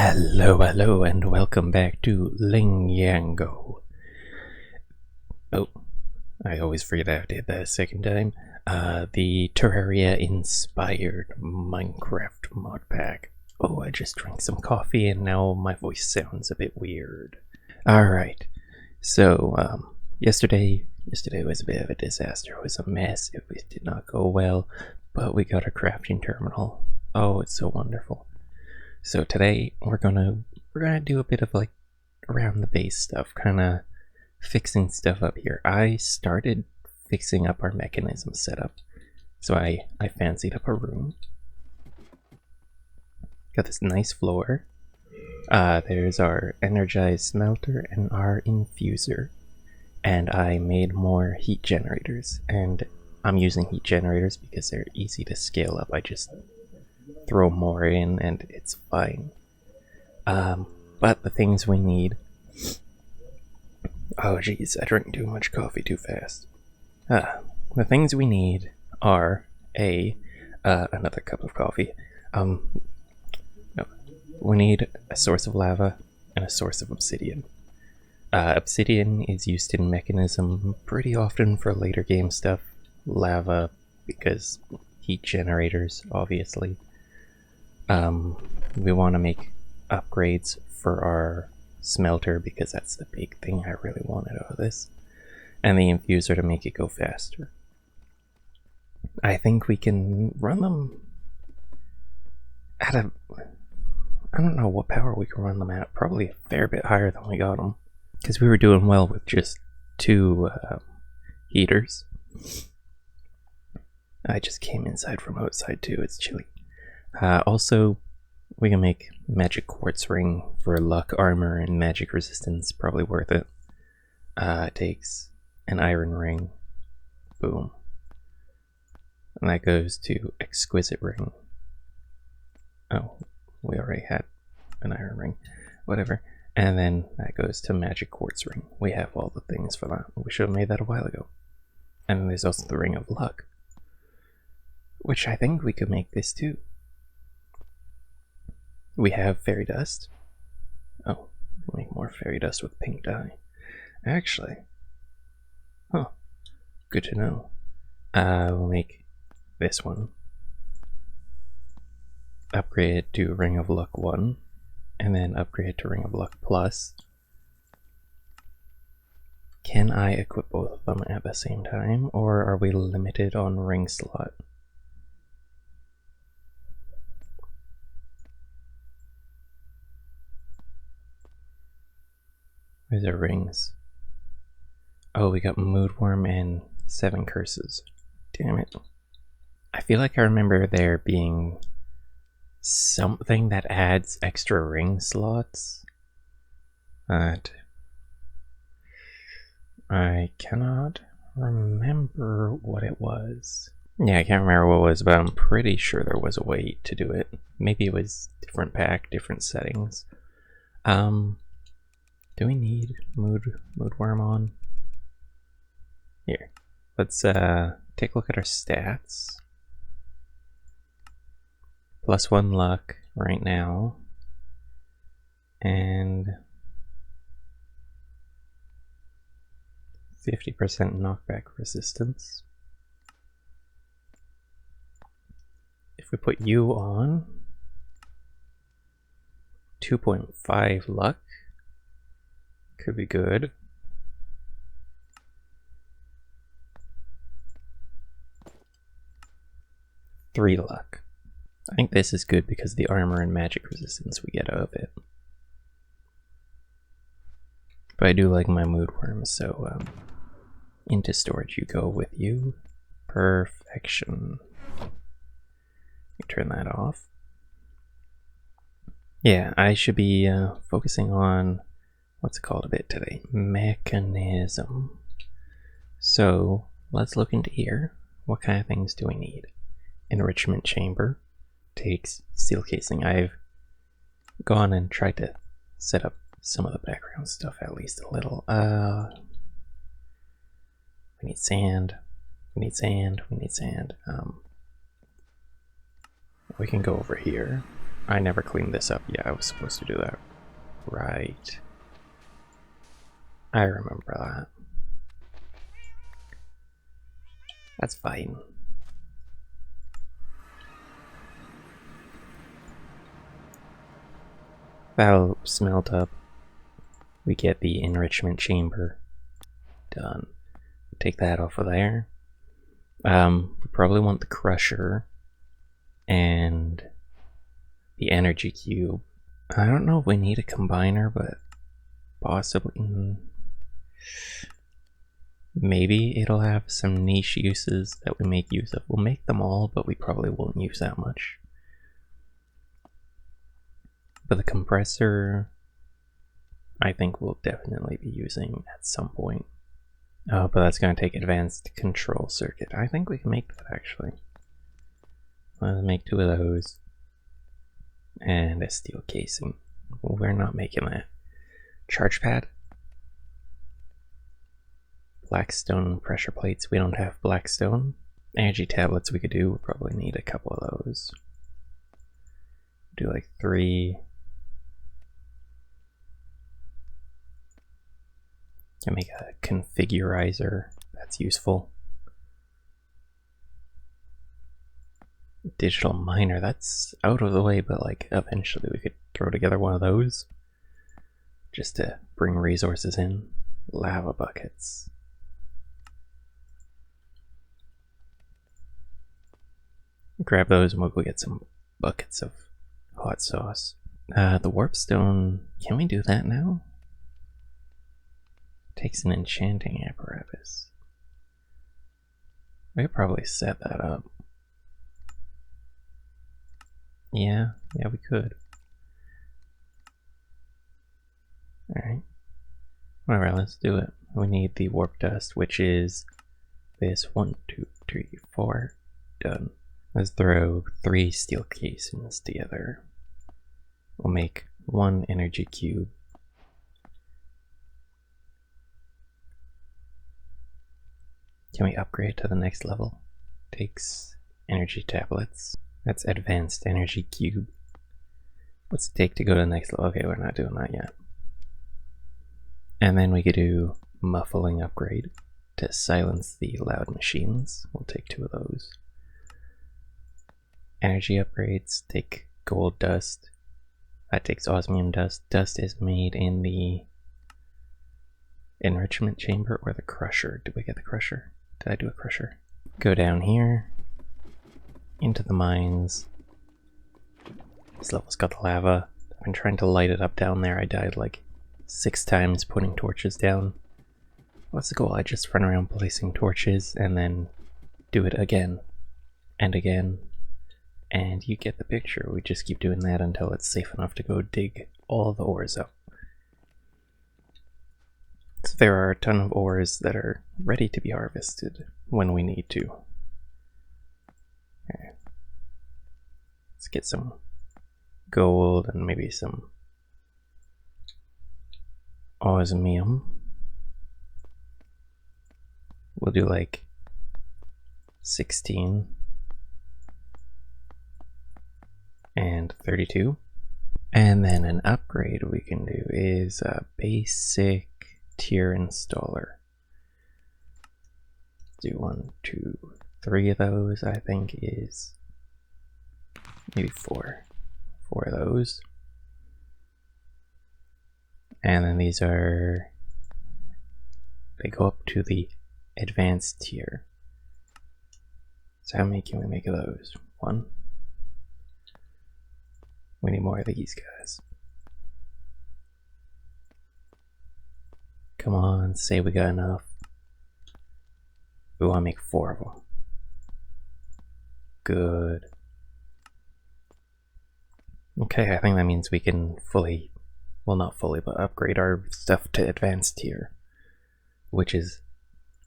Hello, and welcome back to LingGango. Oh, I always forget I did that a second time. The Terraria-inspired Minecraft modpack. Oh, I just drank some coffee and now my voice sounds a bit weird. Alright, so, yesterday was a bit of a disaster. It was a mess. It did not go well, but we got a crafting terminal. Oh, it's so wonderful. So today we're gonna do a bit of like around the base stuff, kind of fixing stuff up here. I started fixing up our mechanism setup, so I fancied up a room. Got this nice floor. There's our energized smelter and our infuser, and I made more heat generators. And I'm using heat generators because they're easy to scale up. I just throw more in and it's fine. But the things we need... Oh jeez, I drank too much coffee too fast. The things we need are another cup of coffee. No, we need a source of lava and a source of obsidian. Obsidian is used in Mekanism pretty often for later game stuff. Lava because heat generators, obviously. We want to make upgrades for our smelter because that's the big thing I really wanted out of this, and the infuser to make it go faster. I think we can run them at I don't know what power we can run them at, probably a fair bit higher than we got them, because we were doing well with just 2 heaters. I just came inside from outside too, it's chilly. Also, we can make magic quartz ring for luck, armor, and magic resistance. Probably worth it. It takes an iron ring. Boom. And that goes to exquisite ring. Oh, we already had an iron ring. Whatever. And then that goes to magic quartz ring. We have all the things for that. We should have made that a while ago. And then there's also the ring of luck, which I think we could make this too. We have fairy dust. Oh, we'll make more fairy dust with pink dye. Actually, good to know. We'll make this one. Upgrade it to Ring of Luck 1, and then upgrade it to Ring of Luck Plus. Can I equip both of them at the same time, or are we limited on ring slot? Where's our rings? Oh, we got Moodworm and 7 curses. Damn it. I feel like I remember there being something that adds extra ring slots. But I cannot remember what it was. Yeah, I can't remember what it was, but I'm pretty sure there was a way to do it. Maybe it was different pack, different settings. Do we need Moodworm on? Here, let's take a look at our stats. +1 luck right now, and 50% knockback resistance. If we put you on, 2.5 luck. Could be good. Three luck. I think this is good because of the armor and magic resistance we get out of it. But I do like my Moodworm, so into storage you go with you. Perfection. Turn that off. Yeah, I should be focusing on what's it called a bit today? Mekanism. So let's look into here. What kind of things do we need? Enrichment chamber takes steel casing. I've gone and tried to set up some of the background stuff at least a little. We need sand. We need sand. We need sand. We can go over here. I never cleaned this up. Yeah, I was supposed to do that. Right. I remember that. That's fine. That'll smelt up. We get the enrichment chamber. Done. Take that off of there. We probably want the crusher and the energy cube. I don't know if we need a combiner, but possibly. Maybe it'll have some niche uses that we make use of. We'll make them all, but we probably won't use that much. But the compressor, I think we'll definitely be using at some point. Oh, but that's going to take advanced control circuit. I think we can make that actually. Let's make 2 of those. And a steel casing. We're not making that. Charge pad. Blackstone pressure plates. We don't have blackstone. Energy tablets we could do. We'll probably need a couple of those. Do like 3. Can make a configurizer. That's useful. Digital miner, that's out of the way, but like eventually we could throw together one of those just to bring resources in. Lava buckets. Grab those and we'll go get some buckets of hot sauce. The warpstone, can we do that now? Takes an enchanting apparatus. We could probably set that up. Yeah, we could. Alright. Alright, let's do it. We need the warp dust, which is this 1, 2, 3, 4. Done. Let's throw 3 steel casings together. We'll make 1 energy cube. Can we upgrade to the next level? Takes energy tablets. That's advanced energy cube. What's it take to go to the next level? Okay, we're not doing that yet. And then we could do muffling upgrade to silence the loud machines. We'll take 2 of those. Energy upgrades take gold dust. That takes osmium dust. Dust is made in the enrichment chamber or the crusher. Did we get the crusher? Did I do a crusher? Go down here into the mines. This level's got the lava. I've been trying to light it up down there. I died like 6 times putting torches down. What's the goal? I just run around placing torches and then do it again and again. And you get the picture. We just keep doing that until it's safe enough to go dig all the ores up. So there are a ton of ores that are ready to be harvested when we need to. Okay. Let's get some gold and maybe some osmium. We'll do like 16 and 32. And then an upgrade we can do is a basic tier installer. Do 1, 2, 3 of those. I think is maybe 4 of those. And then these are, they go up to the advanced tier. So how many can we make of those? 1. We need more of these guys. Come on, say we got enough. We want to make 4 of them. Good. Okay, I think that means we can fully, well not fully, but upgrade our stuff to advanced tier, which is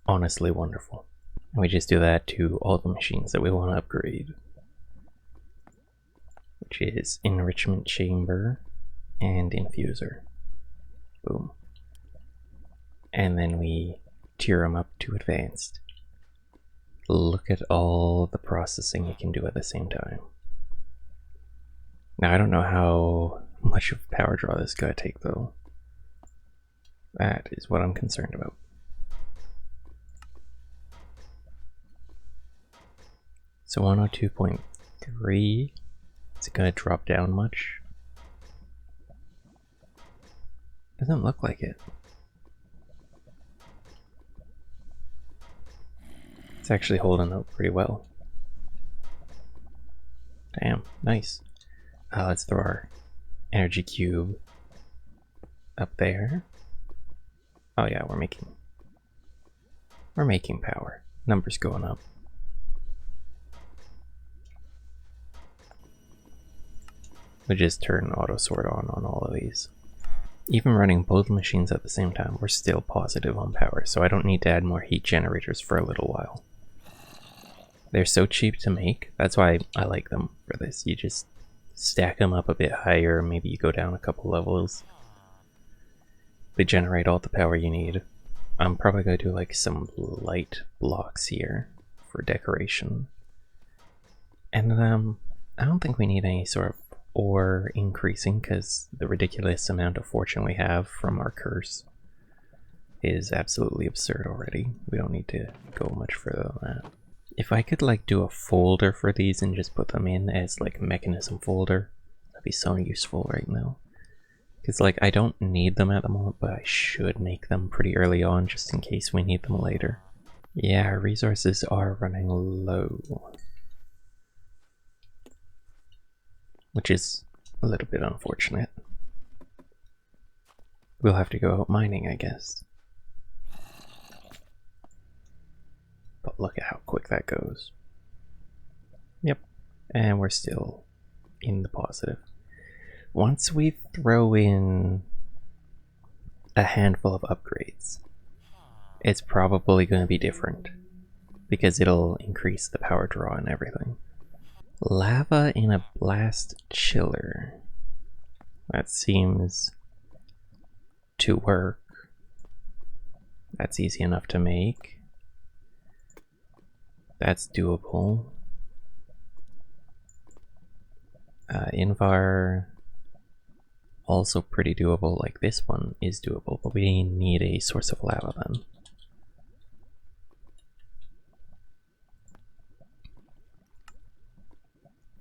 honestly wonderful. And we just do that to all the machines that we want to upgrade, which is enrichment chamber and infuser. Boom. And then we tier them up to advanced. Look at all the processing you can do at the same time. Now I don't know how much of power draw this is gonna take though. That is what I'm concerned about. So 102.3, is it gonna drop down much? Doesn't look like it. It's actually holding up pretty well. Damn, nice. Let's throw our energy cube up there. Oh yeah, we're making power. Numbers going up. We just turn auto sort on all of these. Even running both machines at the same time, we're still positive on power, so I don't need to add more heat generators for a little while. They're so cheap to make, that's why I like them for this. You just stack them up a bit higher, maybe you go down a couple levels. They generate all the power you need. I'm probably going to do like some light blocks here for decoration. And I don't think we need any sort of ore increasing because the ridiculous amount of fortune we have from our curse is absolutely absurd already. We don't need to go much further than that. If I could like do a folder for these and just put them in as like a mechanism folder, that'd be so useful right now. Because like I don't need them at the moment, but I should make them pretty early on just in case we need them later. Yeah, our resources are running low. Which is a little bit unfortunate. We'll have to go out mining, I guess. But look at how quick that goes. Yep, and we're still in the positive. Once we throw in a handful of upgrades, it's probably going to be different because it'll increase the power draw and everything. Lava in a blast chiller. That seems to work. That's easy enough to make. That's doable. Invar, also pretty doable. Like this one is doable, but we need a source of lava then.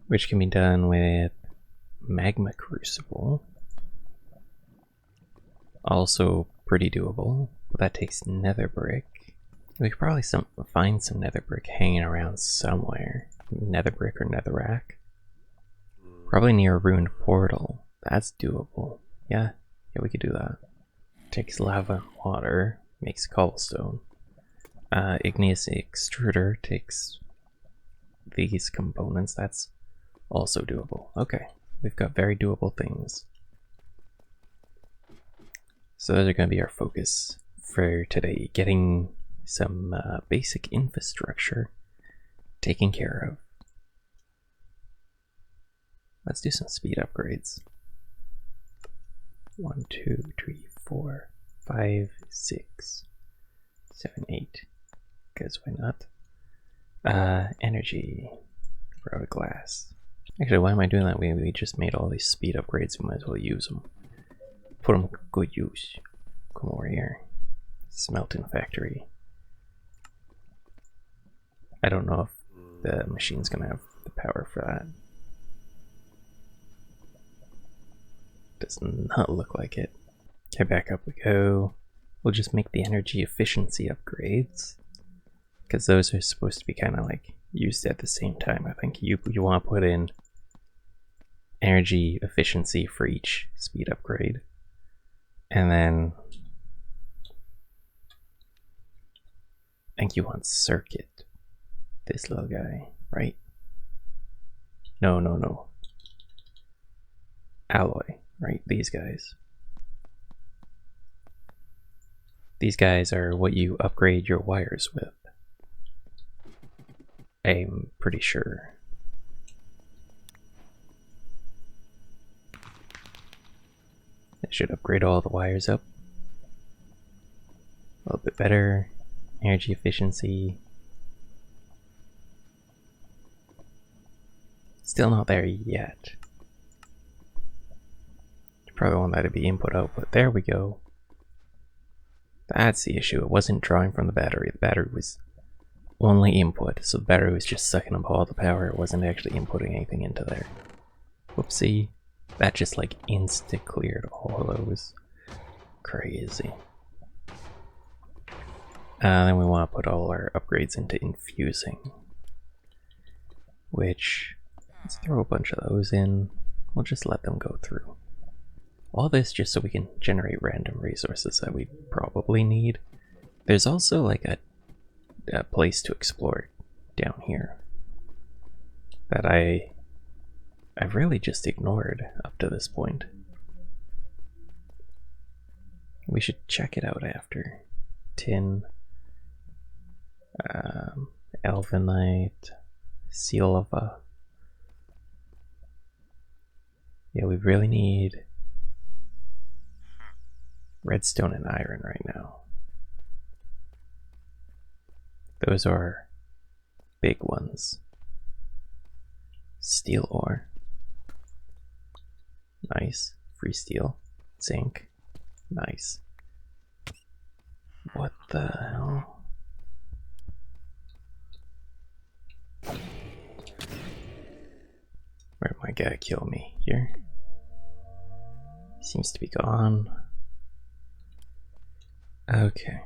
Which can be done with magma crucible. Also pretty doable, but that takes nether brick. We could probably find some nether brick hanging around somewhere. Nether brick or netherrack. Probably near a ruined portal. That's doable. Yeah, we could do that. Takes lava and water, makes cobblestone. Igneous extruder takes these components. That's also doable. Okay, we've got very doable things. So those are going to be our focus for today. Getting some basic infrastructure taken care of. Let's do some speed upgrades. 1, 2, 3, 4, 5, 6, 7, 8. Because why not? Energy. Road of glass. Actually, why am I doing that? We just made all these speed upgrades. We might as well use them. Put them to good use. Come over here. Smelting factory. I don't know if the machine's gonna have the power for that. Does not look like it. Okay, back up we go. We'll just make the energy efficiency upgrades. Because those are supposed to be kind of like used at the same time. I think you want to put in energy efficiency for each speed upgrade. And then I think you want circuit. This little guy, right? No. Alloy, right? These guys. These guys are what you upgrade your wires with. I'm pretty sure. It should upgrade all the wires up. A little bit better. Energy efficiency. Still not there yet. Probably want that to be input output. There we go. That's the issue. It wasn't drawing from the battery. The battery was only input, so the battery was just sucking up all the power. It wasn't actually inputting anything into there. Whoopsie. That just like insta cleared all of those. Crazy. Then we want to put all our upgrades into infusing. Which, let's throw a bunch of those in. We'll just let them go through. All this just so we can generate random resources that we probably need. There's also like a place to explore down here that I've really just ignored up to this point. We should check it out after. Tin, Elvenite, Silva. Yeah, we really need redstone and iron right now. Those are big ones. Steel ore. Nice. Free steel. Zinc. Nice. What the hell? Where'd my guy kill me? Here? Seems to be gone. Okay.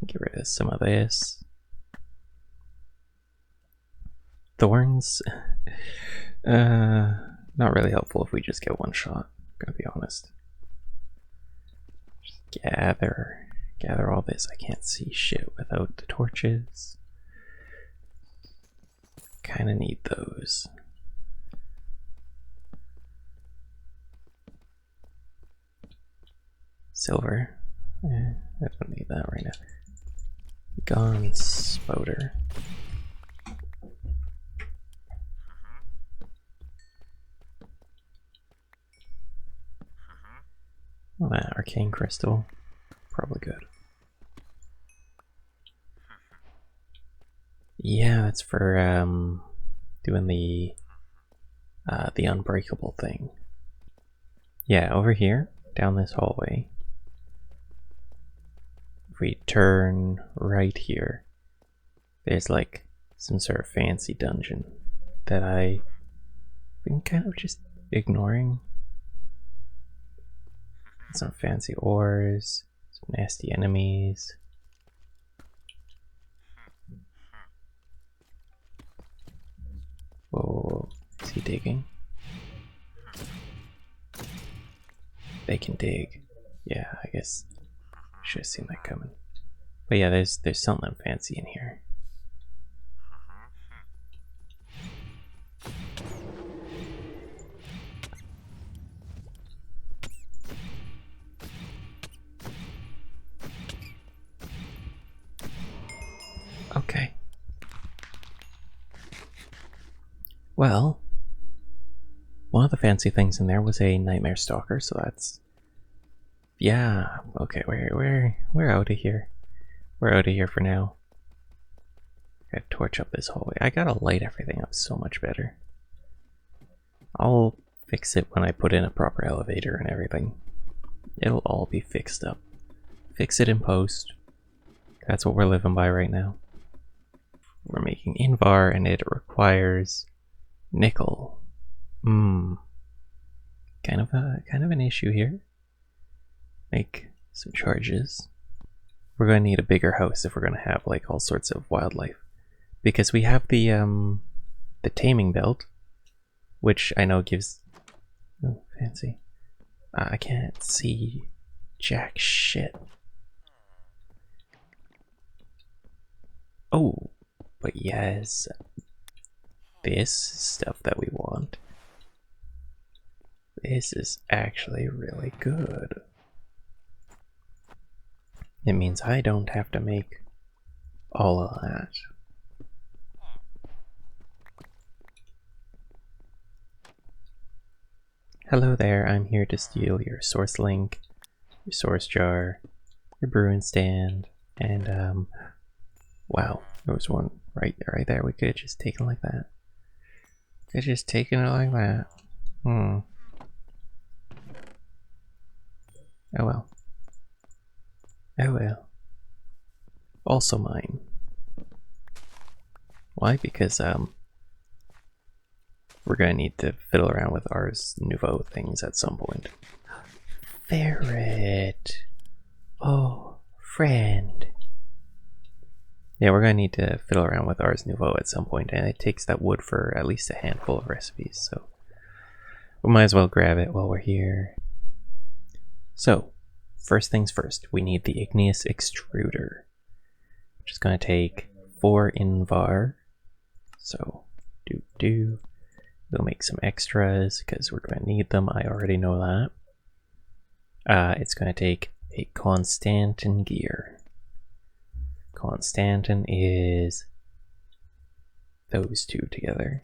Get rid of some of this. Thorns? Not really helpful if we just get one shot, gonna be honest. Just gather all this. I can't see shit without the torches. Kinda need those. Silver. I don't need that right now. Gone spouter. Oh, that arcane crystal. Probably good. Yeah, that's for doing the unbreakable thing. Yeah, over here, down this hallway. If we turn right here, there's like some sort of fancy dungeon that I've been kind of just ignoring. Some fancy ores, some nasty enemies. Whoa, is he digging? They can dig. Yeah, I guess should have seen that coming. But yeah, there's something fancy in here. Okay. Well, one of the fancy things in there was a nightmare stalker, so that's, yeah. Okay, we're out of here. We're out of here for now. Gotta torch up this hallway. I gotta light everything up so much better. I'll fix it when I put in a proper elevator and everything. It'll all be fixed up. Fix it in post. That's what we're living by right now. We're making Invar and it requires nickel. Kind of an issue here. Make some charges. We're going to need a bigger house if we're going to have like all sorts of wildlife, because we have the taming belt, which I know gives, oh, fancy. I can't see jack shit. Oh, but yes, this stuff that we want. This is actually really good. It means I don't have to make all of that. Hello there, I'm here to steal your source link, your source jar, your brewing stand, and wow, there was one right there. We could have just taken it like that. Could have just taken it like that. Oh well. Oh well. Also mine. Why? Because we're gonna need to fiddle around with Ars Nouveau things at some point. Ferret! Oh, friend. Yeah, we're gonna need to fiddle around with Ars Nouveau at some point, and it takes that wood for at least a handful of recipes, so we might as well grab it while we're here. So, first things first, we need the igneous extruder, which is gonna take 4 invar. So, we'll make some extras because we're gonna need them. I already know that. It's gonna take a Constantin gear. Constantin is those two together.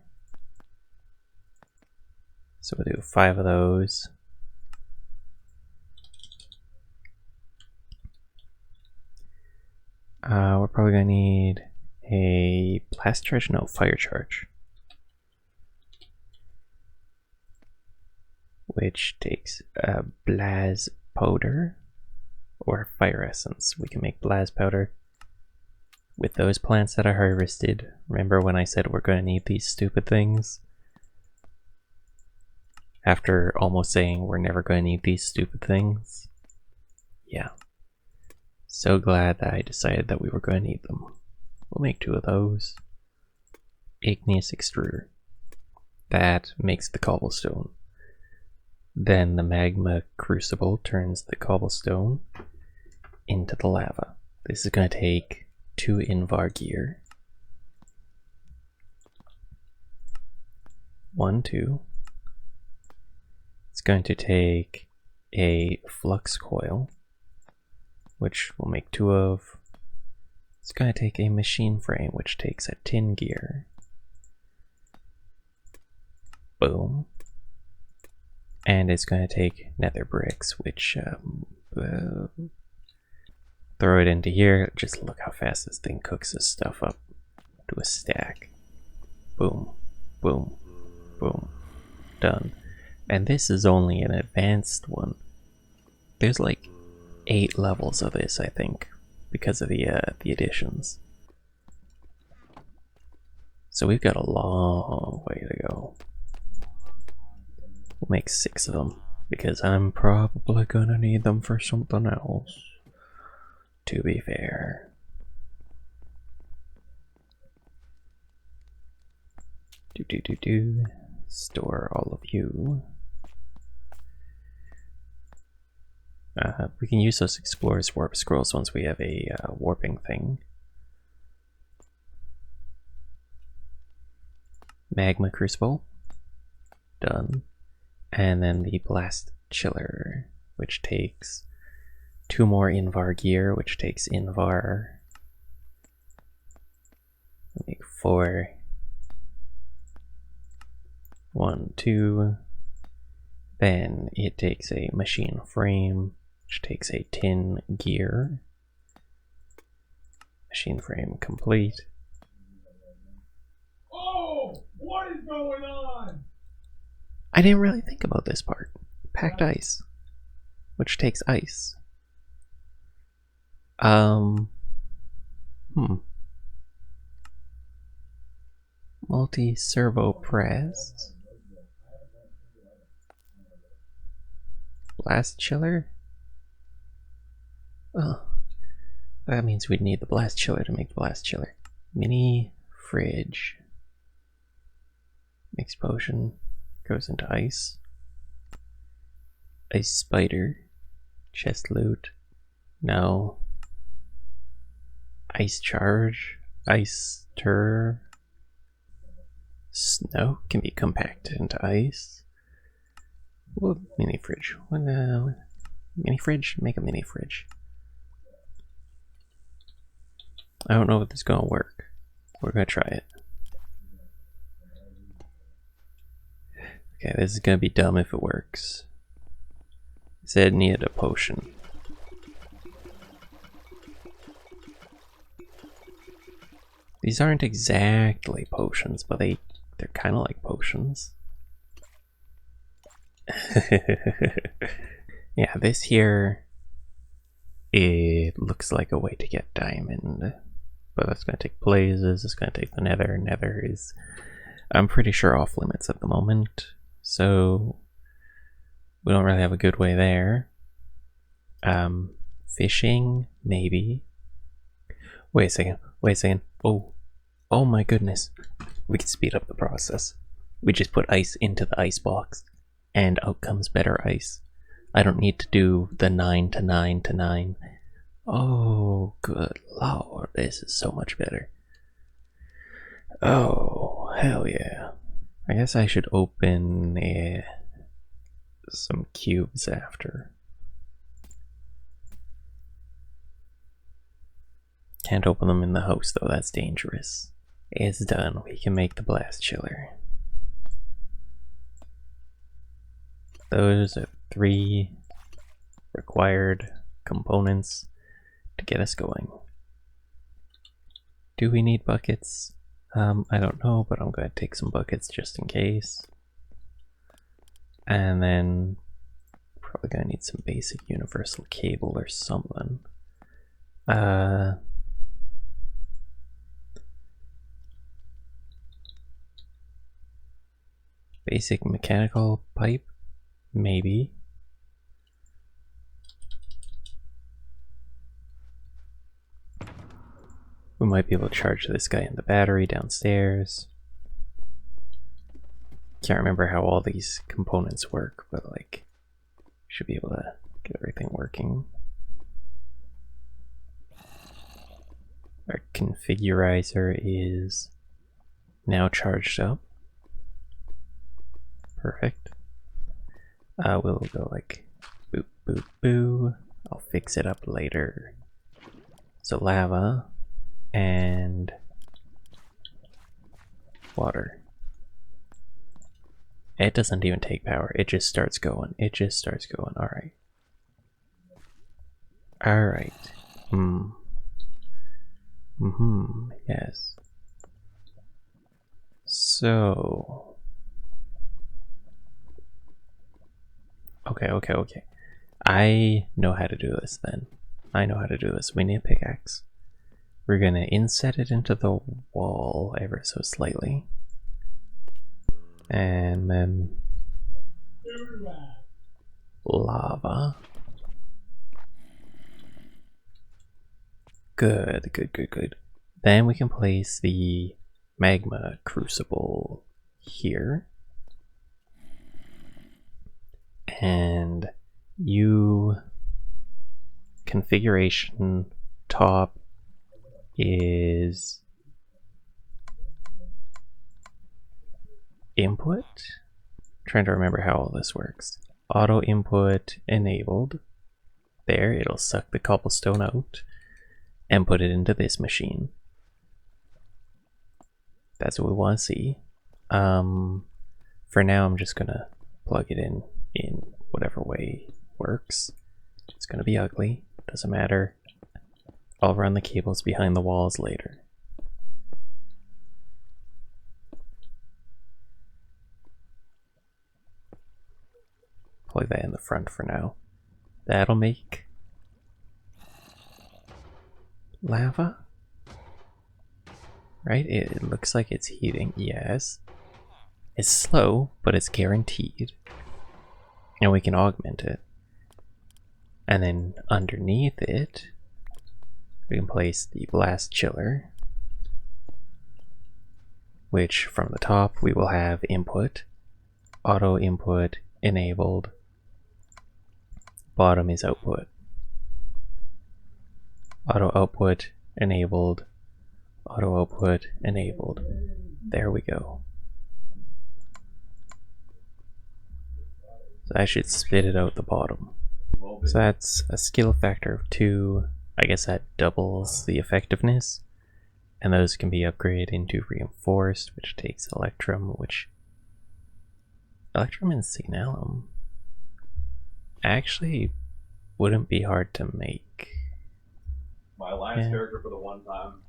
So we'll do 5 of those. We're probably gonna need a blast charge, no, fire charge, which takes a blaz powder or fire essence. We can make blaz powder with those plants that are harvested. Remember when I said we're going to need these stupid things? After almost saying we're never going to need these stupid things? Yeah. So glad that I decided that we were going to need them. We'll make 2 of those. Igneous extruder. That makes the cobblestone. Then the magma crucible turns the cobblestone into the lava. This is going to take 2 invar gear. 1, 2. It's going to take a flux coil, which we'll make 2 of. It's going to take a machine frame, which takes a tin gear. Boom. And it's going to take nether bricks, which throw it into here. Just look how fast this thing cooks this stuff up to a stack. Boom, boom, boom. Done. And this is only an advanced one. There's like 8 levels of this, I think, because of the additions. So we've got a long way to go. We'll make 6 of them, because I'm probably gonna need them for something else, to be fair. Store all of you. We can use those Explorer's Warp Scrolls once we have a warping thing. Magma Crucible. Done. And then the Blast Chiller, which takes 2 more Invar gear, which takes Invar. Make 4. 1, 2. Then it takes a machine frame, which takes a tin gear. Machine frame complete. Oh, what is going on? I didn't really think about this part. Packed ice, which takes ice. Multi-servo press. Blast chiller? Oh, that means we'd need the blast chiller to make the blast chiller. Mini fridge. Mixed potion. Goes into ice. Ice spider. Chest loot. No. Ice charge. Ice stir. Snow can be compacted into ice. Well, mini fridge. Mini fridge? Make a mini fridge. I don't know if this is gonna work. We're gonna try it. Okay, this is gonna be dumb if it works. It said it needed a potion. These aren't exactly potions, but they're kind of like potions. Yeah, this here, it looks like a way to get diamond, but that's going to take blazes, it's going to take the nether. Nether is, I'm pretty sure, off limits at the moment, so we don't really have a good way there. Fishing, maybe. Wait a second. Oh my goodness. We can speed up the process. We just put ice into the ice box, and out comes better ice. I don't need to do the 9 to 9 to 9. Oh, good lord, this is so much better. Oh, hell yeah. I guess I should open some cubes after. Can't open them in the house though, that's dangerous. It's done, we can make the blast chiller. Those are 3 required components to get us going. Do we need buckets? I don't know, but I'm going to take some buckets just in case. And then probably going to need some basic universal cable or something. Basic mechanical pipe, maybe. We might be able to charge this guy in the battery downstairs. Can't remember how all these components work, but like, should be able to get everything working. Our configurizer is now charged up. Perfect. We'll go like boop, boop, boo. I'll fix it up later. So lava and water. It doesn't even take power. It just starts going. It just starts going. Alright. Alright. Yes. So... Okay. I know how to do this then. I know how to do this. We need a pickaxe. We're gonna inset it into the wall ever so slightly. And then lava. Good. Then we can place the magma crucible here. And configuration top is input. Trying to remember how all this works. Auto input enabled. There, it'll suck the cobblestone out and put it into this machine. That's what we want to see. For now, I'm just gonna plug it in whatever way works. It's gonna be ugly, doesn't matter. I'll run the cables behind the walls later. Plug that in the front for now. That'll make lava, right? It looks like it's heating. Yes, it's slow, but it's guaranteed, and we can augment it. And then underneath it, we can place the blast chiller, which from the top we will have input, auto input enabled, bottom is output. Auto output enabled, auto output enabled. There we go. So I should spit it out the bottom. So that's a skill factor of 2. I guess that doubles the effectiveness. And those can be upgraded into reinforced, which takes electrum, electrum and signalum actually wouldn't be hard to make. My last character for the one time.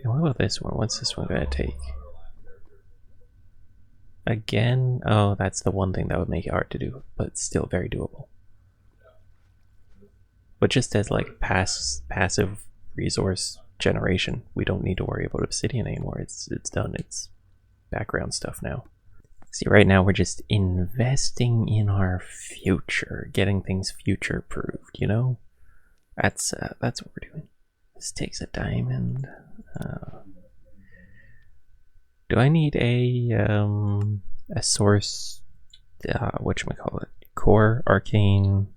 And what about this one? What's this one gonna take? Again? Oh, that's the one thing that would make it hard to do, but still very doable. But just as like passive resource generation, we don't need to worry about obsidian anymore. It's done. It's background stuff now. See, right now we're just investing in our future, getting things future-proofed. You know, that's what we're doing. This takes a diamond. Do I need a source? Whatchamacallit? Core, arcane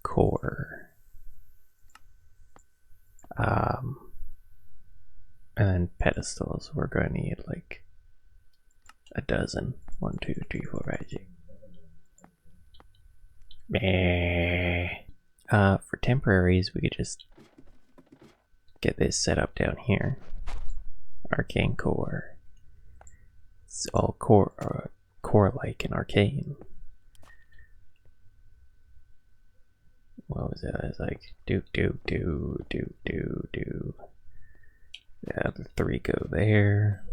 core. And then pedestals. We're going to need like a dozen. 1, 2, 3, 4, 5, 6. For temporaries, we could just get this set up down here. Arcane core. It's all core-like and arcane. What was it? I was like, do. Yeah, the 3 go there.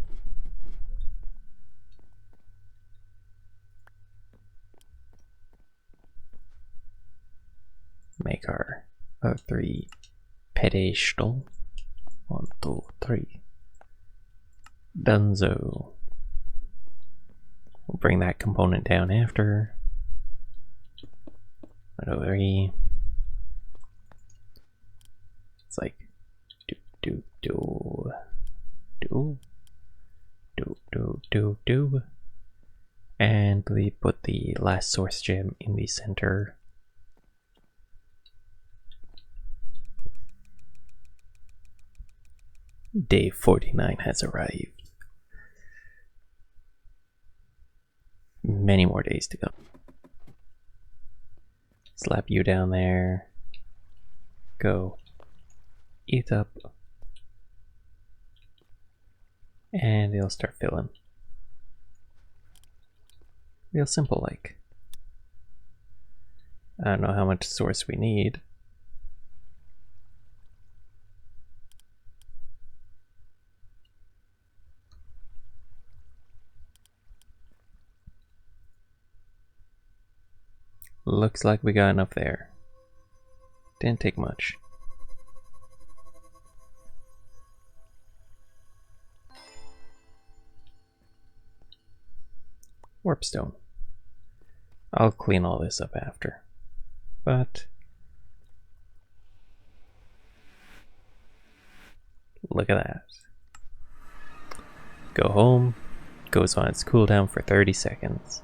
Make our 3 pedestal. 1, 2, 3. Dunzo. We'll bring that component down after. 1, 2, 3. It's like do. And we put the last source gem in the center. Day 49 has arrived. Many more days to come. Slap you down there. Go. Eat up. And it'll start filling. Real simple like. I don't know how much source we need. Looks like we got enough there. Didn't take much. Warpstone. I'll clean all this up after. But look at that. Go home. Goes on its cooldown for 30 seconds.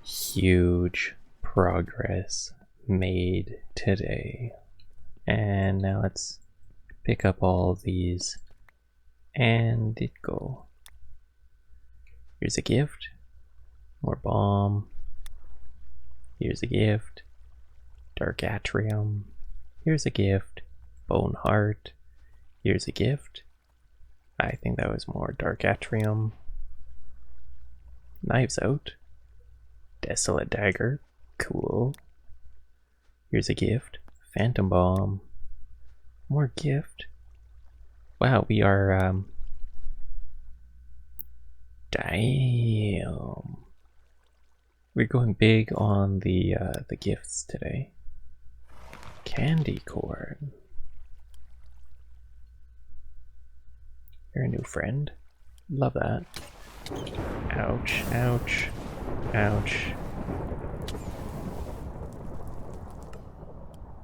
Huge progress made today. And now let's pick up all these and it go. Here's a gift. More bomb. Here's a gift. Dark Atrium. Here's a gift. Bone Heart. Here's a gift. I think that was more Dark Atrium. Knives Out. Desolate Dagger. Cool. Here's a gift. Phantom Bomb. More gift. Wow, we are damn. We're going big on the gifts today. Candy corn. You're a new friend. Love that. Ouch, ouch, ouch.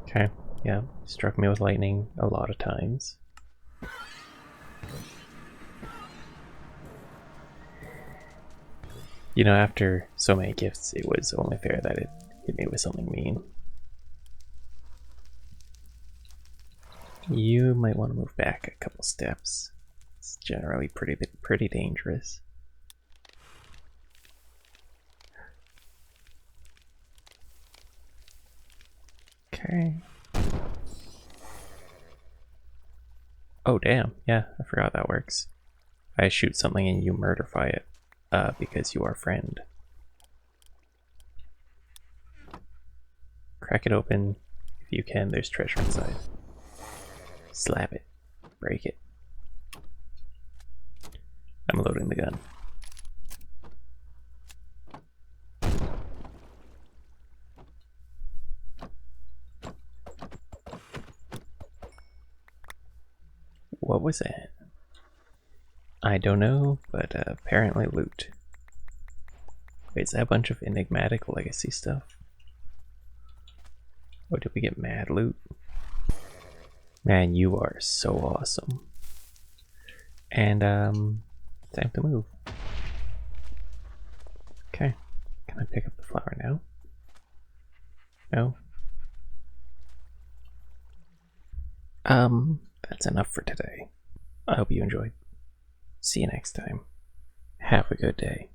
Okay, yeah, struck me with lightning a lot of times. You know, after so many gifts, it was only fair that it hit me with something mean. You might want to move back a couple steps. It's generally pretty dangerous. Okay. Oh damn, yeah, I forgot that works. I shoot something and you murderify it. Because you are friend. Crack it open. If you can, there's treasure inside. Slap it. Break it. I'm loading the gun. What was that? I don't know, but apparently loot. Wait, is that a bunch of enigmatic legacy stuff? Or did we get mad loot? Man, you are so awesome. And time to move. Okay. Can I pick up the flower now? No? That's enough for today. I hope you enjoyed. See you next time. Have a good day.